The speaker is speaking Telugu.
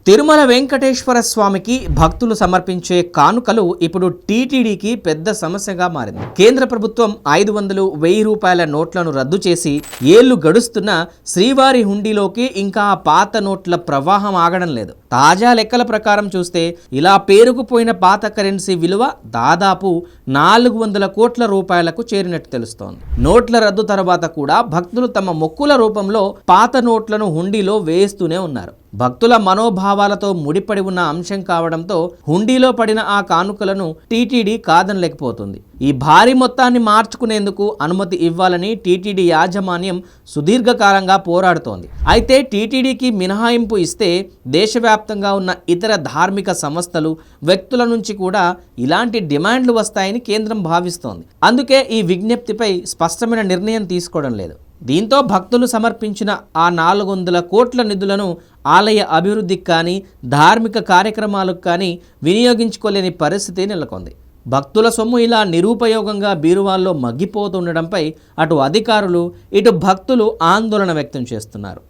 తిరుమల వెంకటేశ్వర స్వామికి భక్తులు సమర్పించే కానుకలు ఇప్పుడు టీటీడీకి పెద్ద సమస్యగా మారింది. కేంద్ర ప్రభుత్వం 500, 1000 రూపాయల నోట్లను రద్దు చేసి ఏళ్లు గడుస్తున్న శ్రీవారి హుండీలోకి ఇంకా పాత నోట్ల ప్రవాహం ఆగడం లేదు. తాజా లెక్కల ప్రకారం చూస్తే ఇలా పేరుకుపోయిన పాత కరెన్సీ విలువ దాదాపు 400 కోట్ల రూపాయలకు చేరినట్టు తెలుస్తోంది. నోట్ల రద్దు తర్వాత కూడా భక్తులు తమ మొక్కుల రూపంలో పాత నోట్లను హుండీలో వేస్తూనే ఉన్నారు. భక్తుల మనోభావాలతో ముడిపడి ఉన్న అంశం కావడంతో హుండీలో పడిన ఆ కానుకలను టీటీడీ కాదనలేకపోతుంది. ఈ భారీ మొత్తాన్ని మార్చుకునేందుకు అనుమతి ఇవ్వాలని టీటీడీ యాజమాన్యం సుదీర్ఘకాలంగా పోరాడుతోంది. అయితే టీటీడీకి మినహాయింపు ఇస్తే దేశవ్యాప్తంగా ఉన్న ఇతర ధార్మిక సంస్థలు, వ్యక్తుల నుంచి కూడా ఇలాంటి డిమాండ్లు వస్తాయని కేంద్రం భావిస్తోంది. అందుకే ఈ విజ్ఞప్తిపై స్పష్టమైన నిర్ణయం తీసుకోవడం లేదు. దీంతో భక్తులు సమర్పించిన ఆ 400 కోట్ల నిధులను ఆలయ అభివృద్ధికి కానీ, ధార్మిక కార్యక్రమాలకు కానీ వినియోగించుకోలేని పరిస్థితి నెలకొంది. భక్తుల సొమ్ము ఇలా నిరుపయోగంగా బీరువాల్లో మగ్గిపోతుండడంపై అటు అధికారులు, ఇటు భక్తులు ఆందోళన వ్యక్తం చేస్తున్నారు.